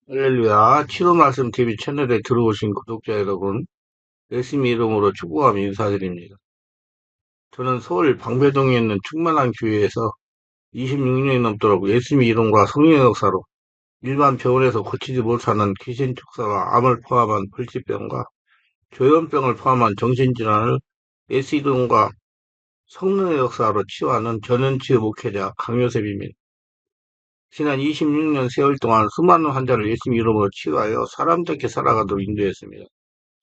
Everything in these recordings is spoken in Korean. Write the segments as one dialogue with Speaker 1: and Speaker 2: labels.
Speaker 1: 할렐루야. 치료 말씀 TV 채널에 들어오신 구독자 여러분, 예수님 이름으로 축복하며 인사드립니다. 저는 서울 방배동에 있는 충만한 교회에서 26년이 넘도록 예수님 이름과 성령의 역사로 일반 병원에서 고치지 못하는 귀신 축사와 암을 포함한 불치병과 조현병을 포함한 정신질환을 예수 이름과 성령의 역사로 치유하는 전원치유 목회자 강요셉입니다. 지난 26년 세월 동안 수많은 환자를 예수님 이름으로 치유하여 사람답게 살아가도록 인도했습니다.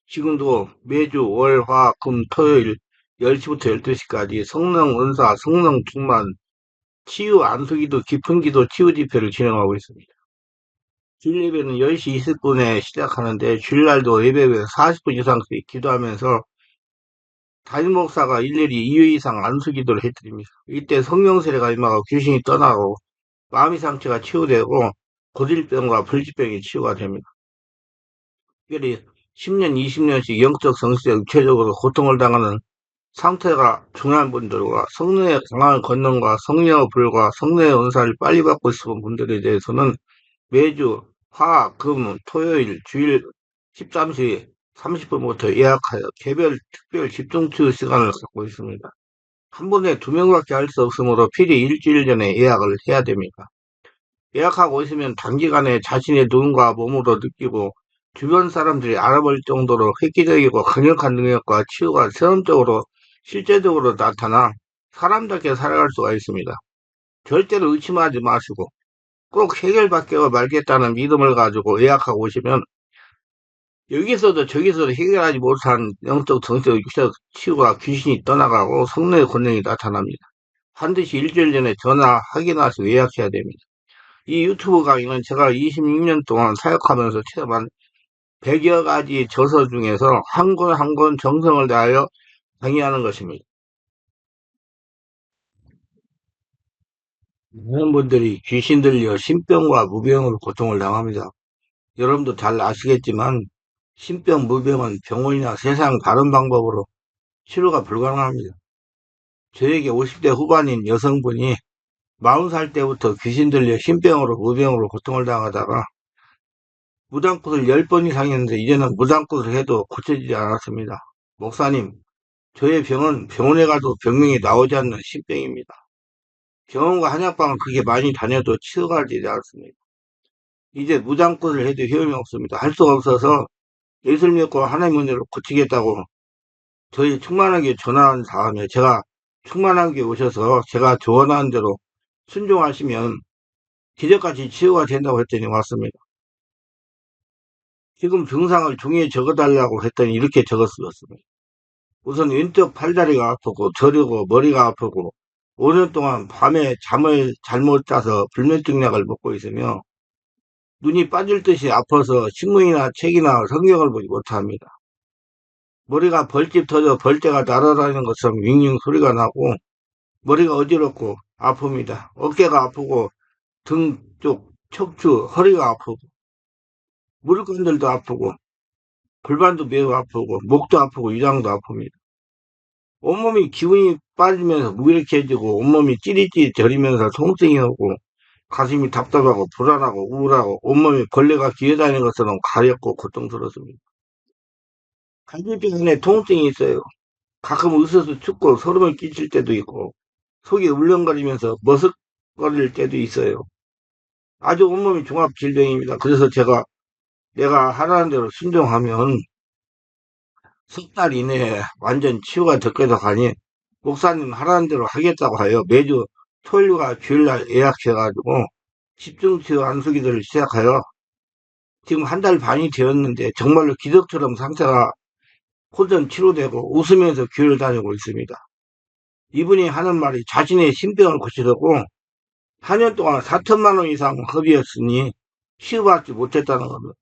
Speaker 1: 지금도 매주 월, 화, 금, 토요일 10시부터 12시까지 성령 은사, 성령 충만, 치유 안수기도, 깊은 기도, 치유 집회를 진행하고 있습니다. 주일 예배는 10시 20분에 시작하는데 주일날도 예배 후에 40분 이상씩 기도하면서 담임 목사가 일일이 2회 이상 안수기도를 해드립니다. 이때 성령 세례가 임하고 귀신이 떠나고 마음의 상처가 치유되고 고질병과 불치병이 치유가 됩니다. 특별히 10년, 20년씩 영적 성실에 육체적으로 고통을 당하는 상태가 중요한 분들과 성령의 강한 권능과 성령의 불과 성령의 은사를 빨리 받고 싶은 분들에 대해서는 매주 화, 금, 토요일, 주일 13시 30분부터 예약하여 개별 특별 집중치유 시간을 갖고 있습니다. 한 번에 2명밖에 할 수 없으므로 필히 일주일 전에 예약을 해야 됩니다. 예약하고 있으면 단기간에 자신의 눈과 몸으로 느끼고 주변 사람들이 알아볼 정도로 획기적이고 강력한 능력과 치유가 체험적으로 실제적으로 나타나 사람답게 살아갈 수가 있습니다. 절대로 의심하지 마시고 꼭 해결받게 말겠다는 믿음을 가지고 예약하고 오시면 여기서도 저기서도 해결하지 못한 영적 정적 육적 치유가 귀신이 떠나가고 성령의 권능이 나타납니다. 반드시 일주일 전에 전화 확인하시고 예약해야 됩니다. 이 유튜브 강의는 제가 26년 동안 사역하면서 체험한 100여 가지 저서 중에서 한 권 한 권 정성을 다하여 강의하는 것입니다. 많은 분들이 귀신 들려 신병과 무병으로 고통을 당합니다. 여러분도 잘 아시겠지만 신병, 무병은 병원이나 세상 다른 방법으로 치료가 불가능합니다. 저에게 50대 후반인 여성분이 40살 때부터 귀신 들려 신병으로 무병으로 고통을 당하다가 무당꽃을 10번 이상 했는데 이제는 무당꽃을 해도 고쳐지지 않았습니다. 목사님, 저의 병은 병원에 가도 병명이 나오지 않는 신병입니다. 병원과 한약방은 그게 많이 다녀도 치료가 되지 않습니다. 이제 무당꽃을 해도 효용이 없습니다. 할 수가 없어서 예술 믿고 하나님 은혜로 고치겠다고 저희 충만하게 전화한 다음에 제가 충만하게 오셔서 제가 조언한 대로 순종하시면 기적같이 치유가 된다고 했더니 왔습니다. 지금 증상을 종이에 적어달라고 했더니 이렇게 적었습니다. 우선 왼쪽 팔다리가 아프고 저리고 머리가 아프고 5년 동안 밤에 잠을 잘못 자서 불면증약을 먹고 있으며 눈이 빠질 듯이 아파서 신문이나 책이나 성경을 보지 못합니다. 머리가 벌집 터져 벌떼가 날아다니는 것처럼 윙윙 소리가 나고 머리가 어지럽고 아픕니다. 어깨가 아프고 등 쪽, 척추, 허리가 아프고 무릎관절도 아프고 골반도 매우 아프고 목도 아프고 위장도 아픕니다. 온몸이 기운이 빠지면서 무기력해지고 온몸이 찌릿찌릿 저리면서 통증이 오고 가슴이 답답하고 불안하고 우울하고 온몸에 벌레가 기어다니는 것처럼 가렵고 고통스럽습니다. 갈비뼈 안에 통증이 있어요. 가끔 으스스 춥고 소름을 끼칠 때도 있고 속이 울렁거리면서 머쓱거릴 때도 있어요. 아주 온몸이 종합질병입니다. 그래서 내가 하라는 대로 순종하면 석 달 이내에 완전 치유가 됐거든 하니 목사님 하라는 대로 하겠다고 하여 매주 토요일과 주일날 예약해가지고 집중치유 안수기도를 시작하여 지금 한 달 반이 되었는데 정말로 기적처럼 상태가 호전 치료되고 웃으면서 교회를 다니고 있습니다. 이분이 하는 말이 자신의 신병을 고치려고 4년 동안 4천만 원 이상 허비했으니 치유받지 못했다는 겁니다.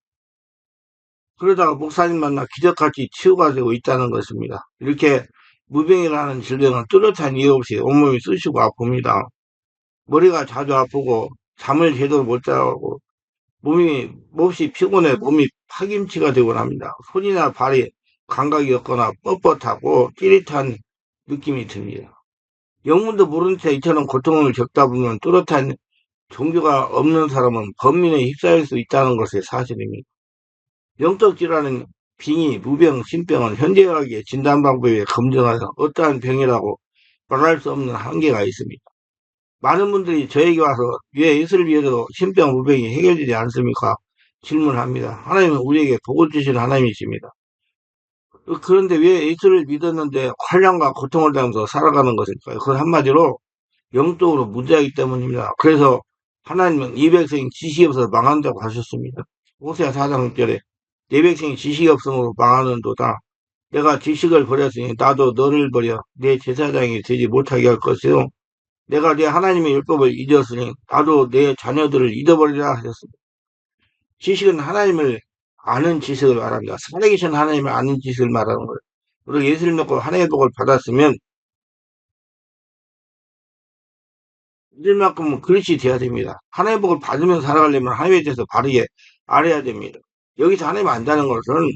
Speaker 1: 그러다가 목사님 만나 기적같이 치유가 되고 있다는 것입니다. 이렇게 무병이라는 질병은 뚜렷한 이유 없이 온몸이 쑤시고 아픕니다. 머리가 자주 아프고 잠을 제대로 못 자고 몹시 피곤해 몸이 파김치가 되곤 합니다. 손이나 발이 감각이 없거나 뻣뻣하고 찌릿한 느낌이 듭니다. 영문도 모른 채 이처럼 고통을 겪다 보면 뚜렷한 종교가 없는 사람은 범민에 휩싸일 수 있다는 것이 사실입니다. 영적 질환은 빙의, 무병, 신병은 현대의학의 진단 방법에 검증하여 어떠한 병이라고 말할 수 없는 한계가 있습니다. 많은 분들이 저에게 와서 왜 예수를 믿어도 신병, 무병이 해결되지 않습니까? 질문합니다. 하나님은 우리에게 복을 주시는 하나님이십니다. 그런데 왜 예수를 믿었는데 환난과 고통을 당하면서 살아가는 것일까요? 그건 한마디로 영적으로 무죄하기 때문입니다. 그래서 하나님은 이 백성이 지식이 없어서 망한다고 하셨습니다. 호세아 4장 6절에 내 백성이 지식이 없으므로 망하는도다. 내가 지식을 버렸으니 나도 너를 버려 내 제사장이 되지 못하게 할 것이요. 내가 내 하나님의 율법을 잊었으니 나도 내 자녀들을 잊어버리라 하셨습니다. 지식은 하나님을 아는 지식을 말합니다. 살아계신 하나님을 아는 지식을 말하는 거예요. 우리가 예수를 믿고 하나님의 복을 받았으면 이들만큼은 그릇이 돼야 됩니다. 하나님의 복을 받으면 살아가려면 하나님에 대해서 바르게 알아야 됩니다. 여기서 하나님 안다는 것은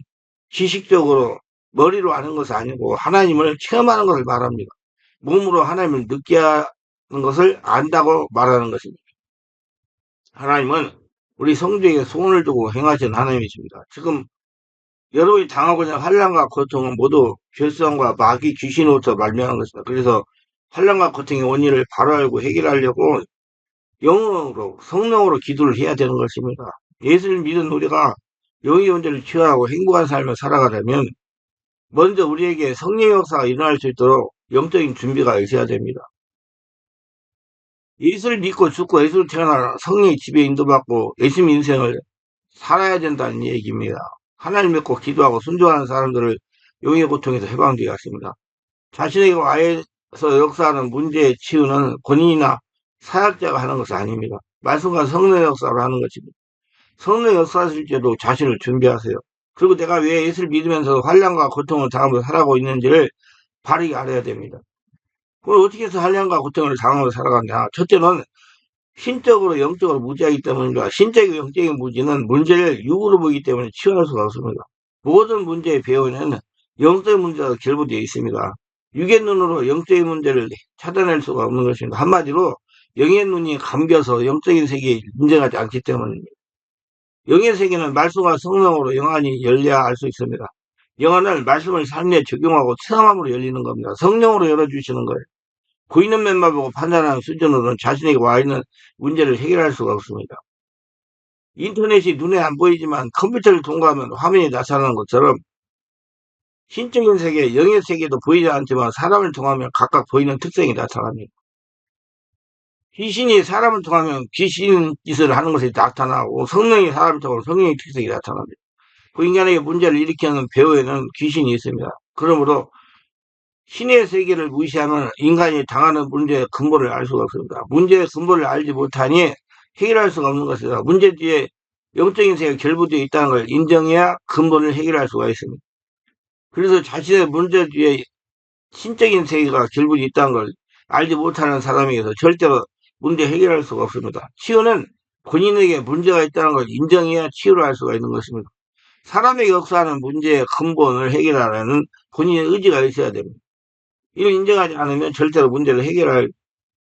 Speaker 1: 지식적으로 머리로 아는 것이 아니고 하나님을 체험하는 것을 말합니다. 몸으로 하나님을 느끼는 것을 안다고 말하는 것입니다. 하나님은 우리 성도에게 소원을 두고 행하신 하나님이십니다. 지금 여러분이 당하고 있는 환난과 고통은 모두 죄성과 마귀 귀신으로부터 말미암은 것입니다. 그래서 환난과 고통의 원인을 바로 알고 해결하려고 영으로 성령으로 기도를 해야 되는 것입니다. 예수를 믿은 우리가 영의 문제를 치유하고 행복한 삶을 살아가려면 먼저 우리에게 성령의 역사가 일어날 수 있도록 영적인 준비가 있어야 됩니다. 예수를 믿고 죽고 예수로 태어나 성령의 지배 인도받고 예수님 인생을 살아야 된다는 얘기입니다. 하나님 믿고 기도하고 순종하는 사람들을 영의 고통에서 해방되게 하십니다. 자신에게 와해서 역사하는 문제의 치유는 본인이나 사역자가 하는 것이 아닙니다. 말씀과 성령의 역사로 하는 것입니다. 성령의 역사하실 때도 자신을 준비하세요. 그리고 내가 왜 예수를 믿으면서 환난과 고통을 당하면서 살아가고 있는지를 바르게 알아야 됩니다. 그걸 어떻게 해서 환난과 고통을 당하면서 살아가냐? 첫째는 신적으로 영적으로 무지하기 때문입니다. 신적이고 영적인 무지는 문제를 육으로 보기 때문에 치유할 수가 없습니다. 모든 문제의 배후에는 영적인 문제가 결부되어 있습니다. 육의 눈으로 영적인 문제를 찾아낼 수가 없는 것입니다. 한마디로 영의 눈이 감겨서 영적인 세계에 인정하지 않기 때문입니다. 영의 세계는 말씀과 성령으로 영안이 열려야 알 수 있습니다. 영안은 말씀을 삶에 적용하고 체험함으로 열리는 겁니다. 성령으로 열어주시는 거예요. 보이는 면만 보고 판단하는 수준으로는 자신에게 와 있는 문제를 해결할 수가 없습니다. 인터넷이 눈에 안 보이지만 컴퓨터를 통과하면 화면이 나타나는 것처럼 신적인 세계, 영의 세계도 보이지 않지만 사람을 통하면 각각 보이는 특성이 나타납니다. 귀신이 사람을 통하면 귀신 짓을 하는 것이 나타나고 성령이 사람을 통하면 성령의 특성이 나타납니다. 그 인간에게 문제를 일으키는 배후에는 귀신이 있습니다. 그러므로 신의 세계를 무시하면 인간이 당하는 문제의 근본을 알 수가 없습니다. 문제의 근본을 알지 못하니 해결할 수가 없는 것이다. 문제 뒤에 영적인 세계가 결부되어 있다는 걸 인정해야 근본을 해결할 수가 있습니다. 그래서 자신의 문제 뒤에 신적인 세계가 결부되어 있다는 걸 알지 못하는 사람에게서 절대로 문제 해결할 수가 없습니다. 치유는 본인에게 문제가 있다는 걸 인정해야 치유를 할 수가 있는 것입니다. 사람에게 역사하는 문제의 근본을 해결하려는 본인의 의지가 있어야 됩니다. 이걸 인정하지 않으면 절대로 문제를 해결할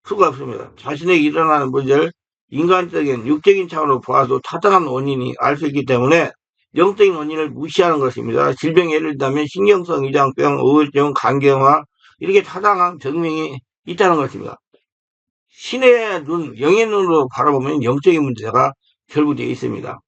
Speaker 1: 수가 없습니다. 자신에게 일어나는 문제를 인간적인 육적인 차원으로 보아도 타당한 원인이 알 수 있기 때문에 영적인 원인을 무시하는 것입니다. 질병 예를 들면 신경성 위장병, 우울증, 간경화 이렇게 타당한 병명이 있다는 것입니다. 신의 눈, 영의 눈으로 바라보면 영적인 문제가 결부되어 있습니다.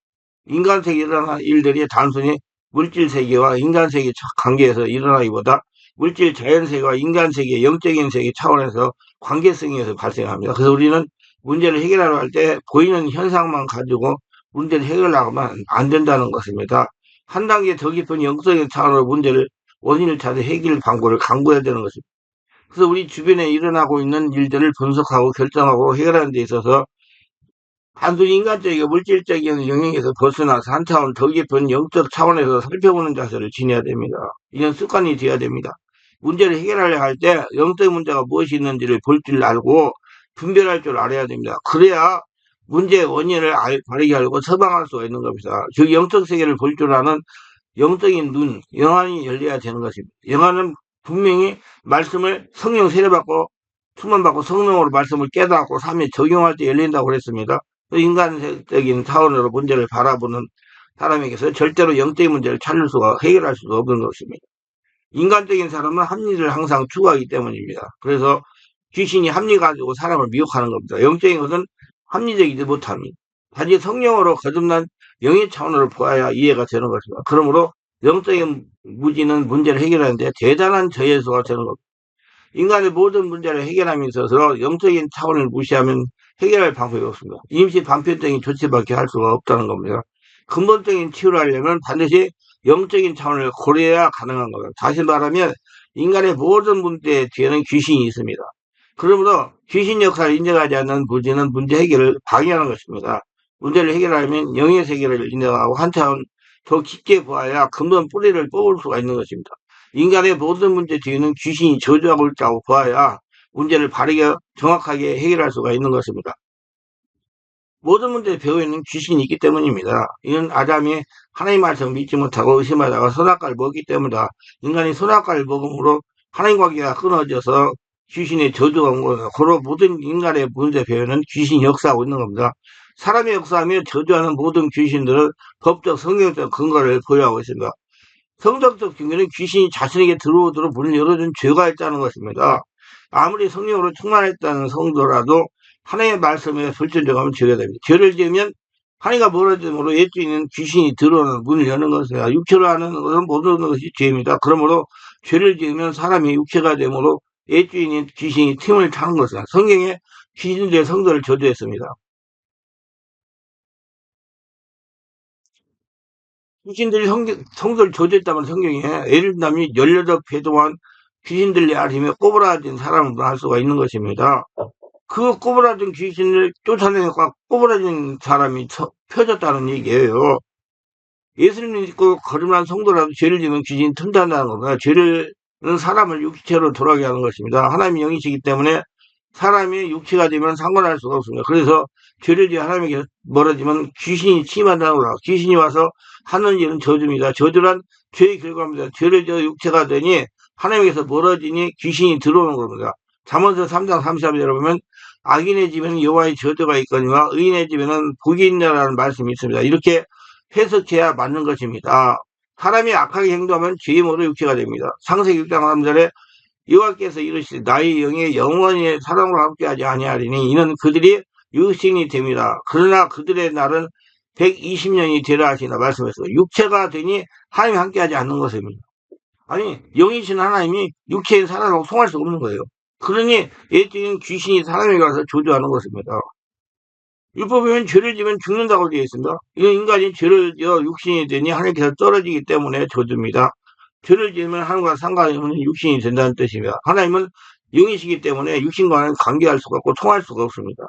Speaker 1: 인간 세계에 일어나는 일들이 단순히 물질 세계와 인간 세계 관계에서 일어나기보다 물질 자연 세계와 인간 세계, 영적인 세계 차원에서 관계성에서 발생합니다. 그래서 우리는 문제를 해결하려 할 때 보이는 현상만 가지고 문제를 해결하면 안 된다는 것입니다. 한 단계 더 깊은 영적인 차원으로 문제를 원인을 찾아 해결 방법을 강구해야 되는 것입니다. 그래서 우리 주변에 일어나고 있는 일들을 분석하고 결정하고 해결하는 데 있어서 단순히 인간적이고 물질적인 영역에서 벗어나서 한 차원 더 깊은 영적 차원에서 살펴보는 자세를 지녀야 됩니다. 이런 습관이 되어야 됩니다. 문제를 해결하려 할 때 영적 문제가 무엇이 있는지를 볼 줄 알고 분별할 줄 알아야 됩니다. 그래야 문제의 원인을 바르게 알고 처방할 수가 있는 겁니다. 즉 영적 세계를 볼 줄 아는 영적인 눈, 영안이 열려야 되는 것입니다. 영안은 분명히 말씀을 성령 세례받고 충만받고 성령으로 말씀을 깨닫고 삶에 적용할 때 열린다고 그랬습니다. 인간적인 차원으로 문제를 바라보는 사람에게서 절대로 영적인 문제를 찾을 수가 해결할 수가 없는 것입니다. 인간적인 사람은 합리를 항상 추구하기 때문입니다. 그래서 귀신이 합리 가지고 사람을 미혹하는 겁니다. 영적인 것은 합리적이지 못합니다. 단지 성령으로 거듭난 영의 차원으로 보아야 이해가 되는 것입니다. 그러므로 영적인 무지는 문제를 해결하는데 대단한 저해수가 되는 겁니다. 인간의 모든 문제를 해결함에 있어서 영적인 차원을 무시하면 해결할 방법이 없습니다. 임시 반편적인 조치밖에 할 수가 없다는 겁니다. 근본적인 치유를 하려면 반드시 영적인 차원을 고려해야 가능한 겁니다. 다시 말하면 인간의 모든 문제 뒤에는 귀신이 있습니다. 그러므로 귀신 역할을 인정하지 않는 무지는 문제 해결을 방해하는 것입니다. 문제를 해결하려면 영의 세계를 인정하고 한차원 더 깊게 보아야 근본 뿌리를 뽑을 수가 있는 것입니다. 인간의 모든 문제 뒤에는 귀신이 저주하고 있다고 보아야 문제를 바르게 정확하게 해결할 수가 있는 것입니다. 모든 문제의 배후에는 귀신이 있기 때문입니다. 이는 아담이 하나님 말씀을 믿지 못하고 의심하다가 선악과를 먹기 때문이다. 인간이 선악과를 먹음으로 하나님 관계가 끊어져서 귀신의 저주가 온 겁니다. 그로 모든 인간의 문제 배후에는 귀신이 역사하고 있는 겁니다. 사람이 역사하며 저주하는 모든 귀신들은 법적 성경적 근거를 보유하고 있습니다. 성경적 증거는 귀신이 자신에게 들어오도록 문을 열어준 죄가 있다는 것입니다. 아무리 성령으로 충만했다는 성도라도 하나님의 말씀에 불순종하면 죄가 됩니다. 죄를 지으면 하나님과 멀어짐으로 옛주인은 귀신이 들어오는 문을 여는 것입니다. 육체로 하는 것은 모든 것이 죄입니다. 그러므로 죄를 지으면 사람이 육체가 되므로 옛주인인 귀신이 틈을 타는 것입니다. 성경에 귀신들의 성도를 저주했습니다. 귀신들이 성도를 저주했다면 성경에 예를 들면 18배 동안 귀신들이 아니며 꼬부라진 사람을 할 수가 있는 것입니다. 그 꼬부라진 귀신을 쫓아내니까 꼬부라진 사람이 펴졌다는 얘기예요. 예수님 믿고 거듭난 성도라도 죄를 지으면 귀신이 틈탄다는 겁니다. 죄는 사람을 육체로 돌아가게 하는 것입니다. 하나님이 영이시기 때문에 사람이 육체가 되면 상관할 수가 없습니다. 그래서 죄를 지어 하나님에게 멀어지면 귀신이 침한다는 거라. 귀신이 와서 하는 일은 저주입니다. 저주란 죄의 결과입니다. 죄를 지어 육체가 되니 하나님에게서 멀어지니 귀신이 들어오는 겁니다. 잠언서 3장 33절에 보면 악인의 집에는 여호와의 저주가 있거니와 의인의 집에는 복이 있냐라는 말씀이 있습니다. 이렇게 해석해야 맞는 것입니다. 사람이 악하게 행동하면 죄의 모로 육체가 됩니다. 창세기 6장 3절에 여호와께서 이르시되 나의 영에 영원히 사람과 함께하지 아니하리니 이는 그들이 육신이 됩니다. 그러나 그들의 날은 120년이 되라 하시나 말씀했어요. 육체가 되니 하나님이 함께하지 않는 것입니다. 아니 영이신 하나님이 육체인 사람하고 통할 수 없는 거예요. 그러니 옛적인 귀신이 사람에게 가서 조주하는 것입니다. 율법이면 죄를 지면 죽는다고 되어 있습니다. 이건 인간이 죄를 지어 육신이 되니 하나님께서 떨어지기 때문에 저주입니다. 죄를 지으면 하나님과 상관이 없는 육신이 된다는 뜻입니다. 하나님은 영이시기 때문에 육신과는 관계할 수가 없고 통할 수가 없습니다.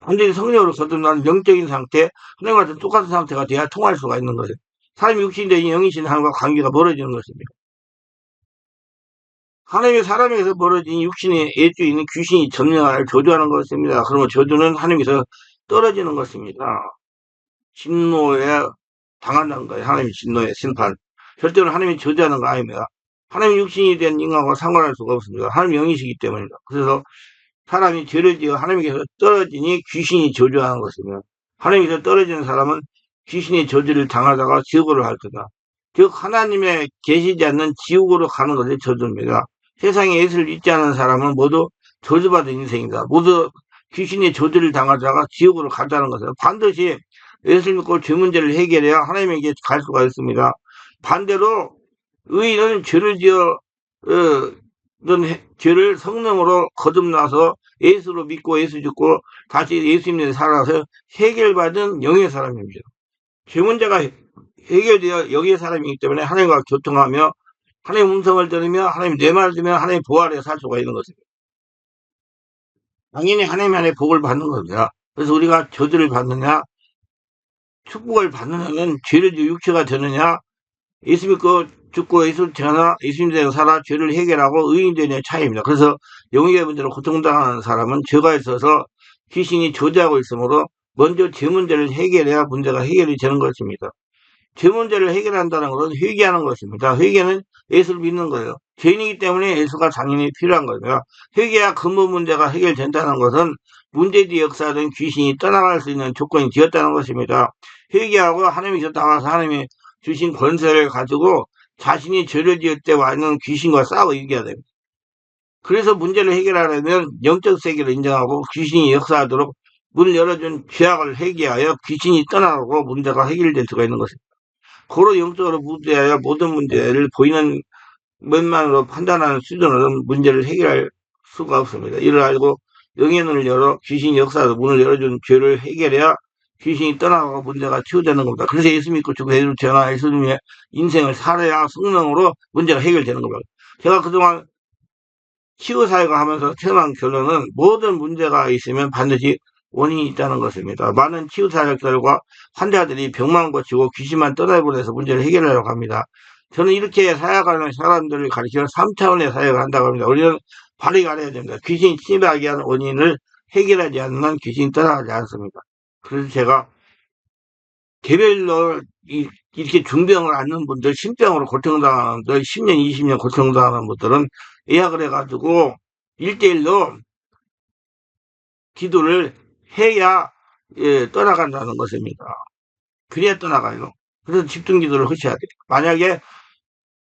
Speaker 1: 완전히 성령으로 거듭난 영적인 상태, 하나님과 똑같은 상태가 돼야 통할 수가 있는 것이에요. 사람이 육신이 되니 영이신 하나님과 관계가 멀어지는 것입니다. 하나님의 사람에게서 벌어진 육신의 예주인은 귀신이 점령하여 저주하는 것입니다. 그러면 저주는 하나님께서 떨어지는 것입니다. 진노에 당한다는 거예요. 하나님의 진노의 심판. 절대로 하나님이 저주하는 거 아닙니다. 하나님 육신이 된 인간과 상관할 수가 없습니다. 하나님 영이시기 때문입니다. 그래서 사람이 죄를 지어 하나님께서 떨어지니 귀신이 저주하는 것입니다. 하나님께서 떨어지는 사람은 귀신의 저주를 당하다가 지옥으로 갈 거다. 즉 하나님의 계시지 않는 지옥으로 가는 것이 저주입니다. 세상에 예수를 믿지 않는 사람은 모두 저주받은 인생이다. 모두 귀신의 저주를 당하다가 지옥으로 간다는 것은 반드시 예수를 믿고 죄 문제를 해결해야 하나님에게 갈 수가 있습니다. 반대로 의인은 죄를 지어 죄를 성령으로 거듭나서 예수로 믿고 예수 죽고 다시 예수 믿는 살아서 해결받은 영의 사람입니다. 죄 문제가 해결되어 영의 사람이기 때문에 하나님과 교통하며 하나님 음성을 들으며 하나님 내 말을 들으며 하나님 보아래 살 수가 있는 것입니다. 당연히 하나님 안에 복을 받는 겁니다. 그래서 우리가 저주를 받느냐 축복을 받느냐는 죄를 지어 육체가 되느냐 예수 믿고 죽고 예수 태어나 예수 믿는 살아 죄를 해결하고 의인 되느냐의 차이입니다. 그래서 영의 문제로 고통당하는 사람은 죄가 있어서 귀신이 저주하고 있으므로 먼저 죄 문제를 해결해야 문제가 해결이 되는 것입니다. 죄 문제를 해결한다는 것은 회개하는 것입니다. 회개는 예수를 믿는 거예요. 죄인이기 때문에 예수가 당연히 필요한 겁니다. 회개야 근본 문제가 해결된다는 것은 문제의 역사든 귀신이 떠나갈 수 있는 조건이 되었다는 것입니다. 회개하고 하나님께서 나와서 하나님이 주신 권세를 가지고 자신이 죄를 지을 때 와는 귀신과 싸워 이겨야 됩니다. 그래서 문제를 해결하려면 영적 세계를 인정하고 귀신이 역사하도록 문을 열어준 죄악을 회개하여 귀신이 떠나고 문제가 해결될 수가 있는 것입니다. 고로 영적으로 무대하여 모든 문제를 보이는 면만으로 판단하는 수준으로는 문제를 해결할 수가 없습니다. 이를 알고 영의 눈을 열어 귀신이 역사하도록 문을 열어준 죄를 해결해야 귀신이 떠나고 문제가 치유되는 겁니다. 그래서 예수 믿고 죽고 예수 태어나 예수님의 인생을 살아야 성령으로 문제가 해결되는 겁니다. 제가 그동안 치유사회가 하면서 태어난 결론은 모든 문제가 있으면 반드시 원인이 있다는 것입니다. 많은 치유사역들과 환자들이 병만 고치고 귀신만 떠나보내서 문제를 해결하려고 합니다. 저는 이렇게 사역하는 사람들을 가리키는 3차원의 사역을 한다고 합니다. 우리는 바르게 알아야 됩니다. 귀신이 침입하게 하는 원인을 해결하지 않는 한 귀신이 떠나가지 않습니다. 그래서 제가 개별로 이렇게 중병을 앓는 분들, 신병으로 고통당하는 분들, 10년, 20년 고통당하는 분들은 예약을 해가지고 1대1로 기도를 해야 떠나간다는 것입니다. 그래야 떠나가요. 그래서 집중 기도를 하셔야 돼요. 만약에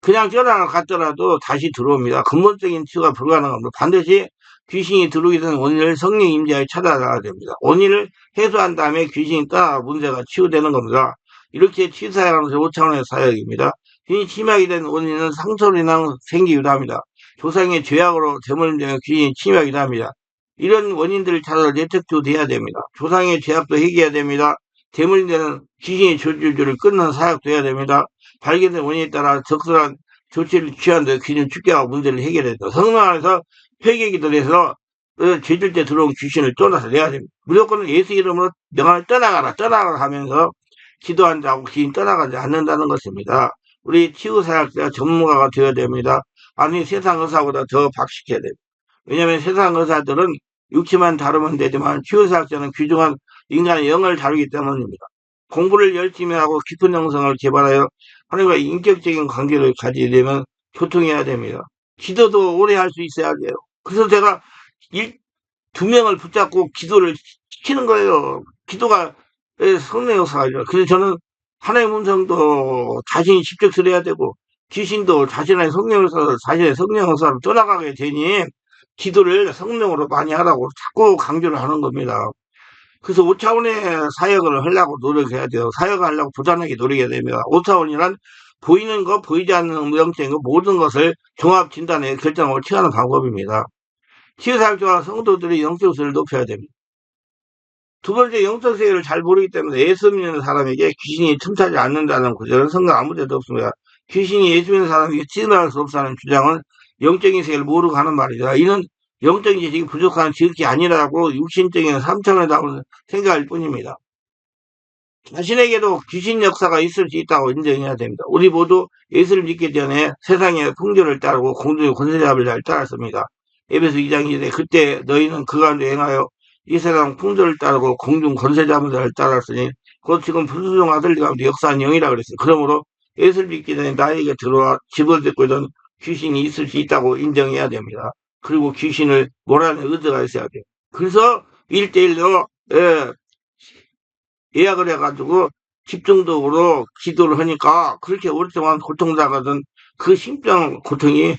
Speaker 1: 그냥 떠나갔더라도 다시 들어옵니다. 근본적인 치유가 불가능합니다. 반드시 귀신이 들어오게 되는 원인을 성령 임재하에 찾아나가야 됩니다. 원인을 해소한 다음에 귀신이 떠나 문제가 치유되는 겁니다. 이렇게 치유사역하는 것이 5차원의 사역입니다. 귀신이 침입하게 된 원인은 상처로 인한 생기기도 합니다. 조상의 죄악으로 대물림되면 귀신이 침입하기도 합니다. 이런 원인들을 찾아서 대책도 돼야 됩니다. 조상의 죄악도 해결해야 됩니다. 대물림되는 귀신의 조줄줄을 끊는 사역도 해야 됩니다. 발견된 원인에 따라 적절한 조치를 취한 데 귀신을 죽게 하고 문제를 해결해야 된다. 성령 안에서 회개기도를 해서 죄질 때 들어온 귀신을 쫓아서 내야 됩니다. 무조건 예수 이름으로 명함을 떠나가라 하면서 기도한다고 귀신 떠나가지 않는다는 것입니다. 우리 치유사역자 전문가가 되어야 됩니다. 아니 세상 의사보다 더 박식해야 됩니다. 왜냐하면 세상 의사들은 육체만 다루면 되지만 치유사역자는 귀중한 인간의 영을 다루기 때문입니다. 공부를 열심히 하고 깊은 영성을 개발하여 하나님과 인격적인 관계를 가지려면 교통해야 됩니다. 기도도 오래 할 수 있어야 돼요. 그래서 제가 두 명을 붙잡고 기도를 시키는 거예요. 기도가 성령 역사가 아니라. 그래서 저는 하나님의 음성도 자신이 직접 들어야 되고 귀신도 자신의 성령에서 자신의 성령 역사로 떠나가게 되니 기도를 성령으로 많이 하라고 자꾸 강조를 하는 겁니다. 그래서 5차원의 사역을 하려고 노력해야 돼요. 사역을 하려고 부단하게 노력해야 됩니다. 5차원이란 보이는 것, 보이지 않는 무형적인 것, 모든 것을 종합 진단해 결정하고 취하는 방법입니다. 치유사역자와 성도들이 영적 수를 높여야 됩니다. 두 번째, 영적 세계를 잘 모르기 때문에 예수 믿는 사람에게 귀신이 틈타지 않는다는 구절은 성경 아무 데도 없습니다. 귀신이 예수 믿는 사람에게 침입할 수 없다는 주장은 영적인 세계를 모르고 하는 말이다. 이는 영적인 지식이 부족한 지극히 아니라고 육신적인 3차원이라고 생각할 뿐입니다. 자신에게도 귀신 역사가 있을 수 있다고 인정해야 됩니다. 우리 모두 예수를 믿기 전에 세상의 풍조를 따르고 공중의 권세잡을 잘 따랐습니다. 에베소 2장 2절 그때 너희는 그 가운데 행하여 이 세상 풍조를 따르고 공중 권세잡을 잘 따랐으니 곧 지금 불순종 아들 가운데 역사한 영이라 그랬어요. 그러므로 예수를 믿기 전에 나에게 들어와 집어듣고 있던 귀신이 있을 수 있다고 인정해야 됩니다. 그리고 귀신을 몰아내는 의지가 있어야 돼요. 그래서 1대1로 예약을 해가지고 집중적으로 기도를 하니까 그렇게 오랫동안 고통당하던 그 심장 고통이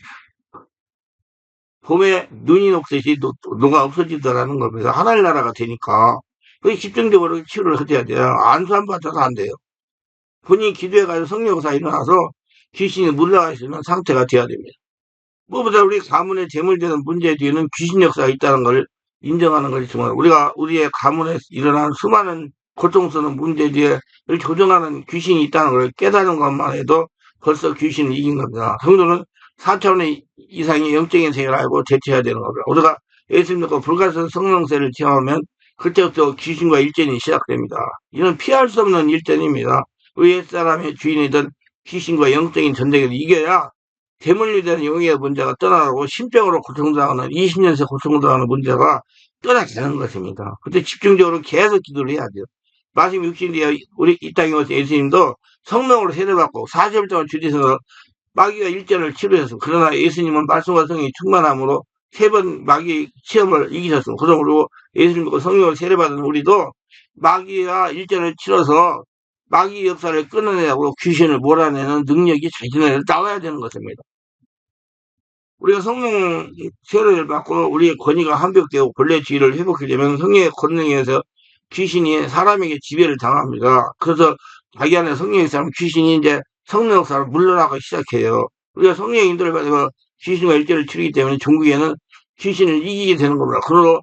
Speaker 1: 봄에 눈이 녹듯이 녹아 없어지더라는 겁니다. 하나님 나라가 되니까 그 집중적으로 치료를 해줘야 돼요. 안수 안 받아서 안 돼요. 본인이 기도해가지고 성령사 일어나서 귀신이 물러갈 수 있는 상태가 돼야 됩니다. 무엇보다 우리 가문에 재물되는 문제 뒤에는 귀신 역사가 있다는 걸 인정하는 것이 중요해요. 우리가 우리의 가문에 일어나는 수많은 고통스러운 문제 뒤에 조정하는 귀신이 있다는 걸 깨달은 것만 해도 벌써 귀신을 이긴 겁니다. 성도는 4차원의 이상의 영적인 세계를 알고 대처해야 되는 겁니다. 우리가 예수 믿고 불가선 성령세를 체험하면 그때부터 귀신과 일전이 시작됩니다. 이는 피할 수 없는 일전입니다. 우리 옛사람의 주인이던 귀신과 영적인 전쟁을 이겨야 대물리 되는 영의 문제가 떠나가고 신병으로 고통당하는 20년째 고통당하는 문제가 떠나가는 것입니다. 그때 집중적으로 계속 기도를 해야 돼요. 마침 60년 우리 이 땅에 오신 예수님도 성령으로 세례받고 40일 동안 주지에서 마귀가 일전을 치료했습니다. 그러나 예수님은 말씀과 성령이 충만함으로 세 번 마귀 시험을 이기셨습니다. 그러므로 예수님 믿고 성령을 세례받은 우리도 마귀가 일전을 치러서 마귀 역사를 끊어내고 귀신을 몰아내는 능력이 자신에게 나와야 되는 것입니다. 우리가 성령 세례를 받고 우리의 권위가 함벽되고 본래 지위를 회복하게 되면 성령의 권능에 의해서 귀신이 사람에게 지배를 당합니다. 그래서 자기 안에 성령이 있으면 귀신이 이제 성령 역사를 물러나기 시작해요. 우리가 성령의 인도를 받으면 귀신과 일대를 치르기 때문에 종국에는 귀신을 이기게 되는 겁니다. 그러므로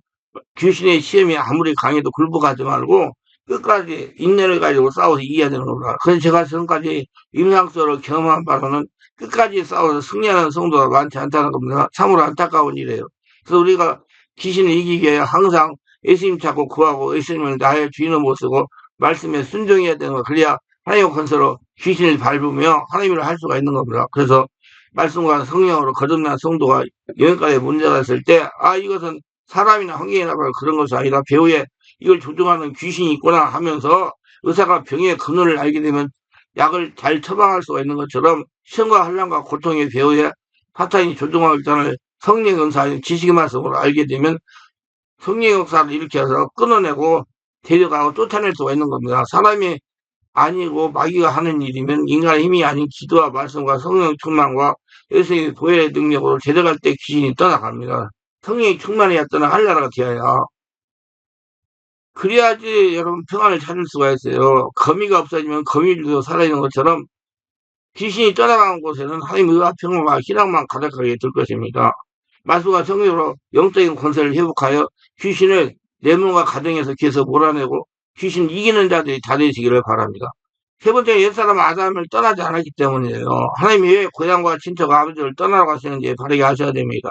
Speaker 1: 귀신의 시험이 아무리 강해도 굴복하지 말고 끝까지 인내를 가지고 싸워서 이겨야 되는 겁니다. 그래서 제가 지금까지 임상수를 경험한 바로는 끝까지 싸워서 승리하는 성도가 많지 않다는 겁니다. 참으로 안타까운 일이에요. 그래서 우리가 귀신을 이기기 위해 항상 예수님 찾고 구하고 예수님을 나의 주인으로 모시고 말씀에 순종해야 되는 거. 그래야 하나님의 권세로 귀신을 밟으며 하나님을 할 수가 있는 겁니다. 그래서 말씀과 성령으로 거듭난 성도가 여기까지 문제가 있을 때, 이것은 사람이나 환경이나 그런 것이 아니라 배후에 이걸 조종하는 귀신이 있구나 하면서 의사가 병의 근원을 알게 되면 약을 잘 처방할 수가 있는 것처럼 시험과 환난과 고통의 배후에 사탄이 조종하고 있다는 성령의 은사, 지식의 말씀으로 알게 되면 성령의 역사를 일으켜서 끊어내고 데려가고 쫓아낼 수가 있는 겁니다. 사람이 아니고 마귀가 하는 일이면 인간의 힘이 아닌 기도와 말씀과 성령 충만과 예수의 보혈의 능력으로 데려갈 때 귀신이 떠나갑니다. 성령이 충만해야 떠나가려고 되어야. 그래야지 여러분 평안을 찾을 수가 있어요. 거미가 없어지면 거미들도 살아있는 것처럼 귀신이 떠나간 곳에는 하나님의 의와 평안과 희락만 가득하게 될 것입니다. 말씀과 성령으로 영적인 권세를 회복하여 귀신을 내 몸과 가정에서 계속 몰아내고 귀신 이기는 자들이 다 되시기를 바랍니다. 세 번째, 옛사람 아담을 떠나지 않았기 때문이에요. 하나님이 왜 고향과 친척 아버지를 떠나라고 하시는지 바르게 아셔야 됩니다.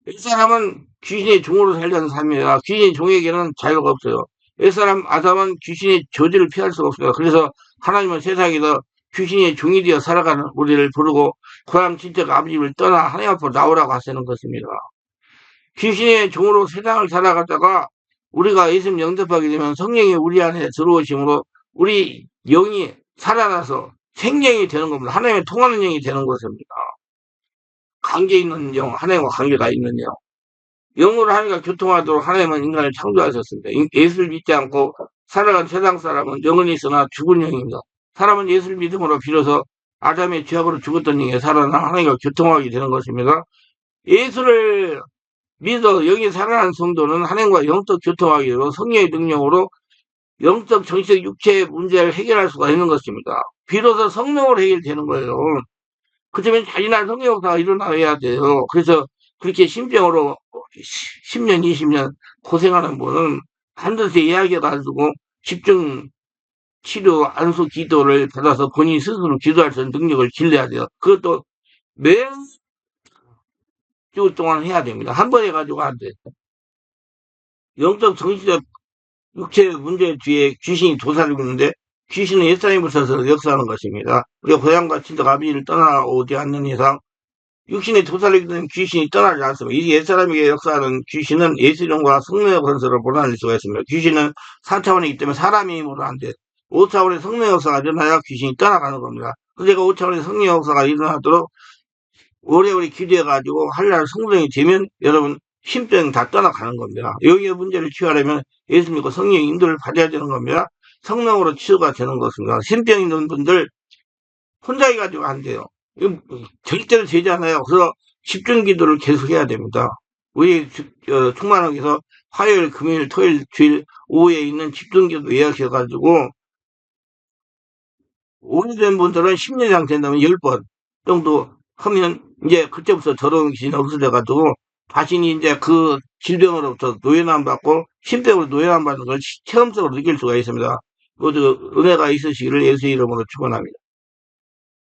Speaker 1: 옛사람은 귀신의 종으로 살려는 삶이에요. 귀신의 종에게는 자유가 없어요. 옛사람 아담은 귀신의 저주를 피할 수가 없어요. 그래서 하나님은 세상에서 귀신의 종이 되어 살아가는 우리를 부르고 고향 친척 아버지를 떠나 하나님 앞으로 나오라고 하시는 것입니다. 귀신의 종으로 세상을 살아가다가 우리가 예수님 영접하게 되면 성령이 우리 안에 들어오심으로 우리 영이 살아나서 생명이 되는 겁니다. 하나님의 통하는 영이 되는 것입니다. 관계 있는 영, 하나님과 관계가 있는 영. 영으로 하나님과 교통하도록 하나님은 인간을 창조하셨습니다. 예수를 믿지 않고 살아간 세상 사람은 영은 있으나 죽은 영입니다. 사람은 예수를 믿음으로 비로소 아담의 죄악으로 죽었던 영에 살아나 하나님과 교통하게 되는 것입니다. 예수를 믿어 영이 살아난 성도는 하나님과 영적 교통하게 되고 성령의 능력으로 영적, 정신적, 육체의 문제를 해결할 수가 있는 것입니다. 비로소 성령으로 해결되는 거예요. 그렇다면 잔인한 성령 역사가 일어나야 돼요. 그래서 그렇게 신병으로 10년, 20년 고생하는 분은 반드시 이야기해가지고 집중 치료, 안수 기도를 받아서 본인 스스로 기도할 수 있는 능력을 길러야 돼요. 그것도 매주 동안 해야 됩니다. 한 번 해가지고 안 돼. 영적, 정신적, 육체의 문제 뒤에 귀신이 도사리고 있는데 귀신은 옛사람이 붙어서 역사하는 것입니다. 우리가 고향과 친척 아비를 떠나오지 않는 이상 육신의 도사리는 귀신이 떠나지 않습니다. 이 옛사람에게 역사하는 귀신은 예수님과 성령의 권세를 몰아낼 수가 있습니다. 귀신은 4차원이기 때문에 사람의 힘으로 안 돼. 5차원의 성령 역사가 일어나야 귀신이 떠나가는 겁니다. 그래서 제가 5차원의 성령 역사가 일어나도록 오래오래 기도해가지고 한날 성령이 되면 여러분 신병 다 떠나가는 겁니다. 여기에 문제를 치유하려면 예수 믿고 성령의 인도를 받아야 되는 겁니다. 성령으로 치유가 되는 것입니다. 신병 있는 분들 혼자 해가지고 안 돼요. 절대로 되지 않아요. 그래서 집중 기도를 계속 해야 됩니다. 우리 충만하게서 화요일, 금요일, 토요일, 주일 오후에 있는 집중 기도 예약해가지고 오래된 분들은 10년 이상 된다면 10번 정도 하면 이제 그때부터 더러운 귀신이 없어져가지고 자신이 이제 그 질병으로부터 노예남 받고 신병으로 노예남 받는 걸 체험적으로 느낄 수가 있습니다. 모두 은혜가 있으시기를 예수 이름으로 축원합니다.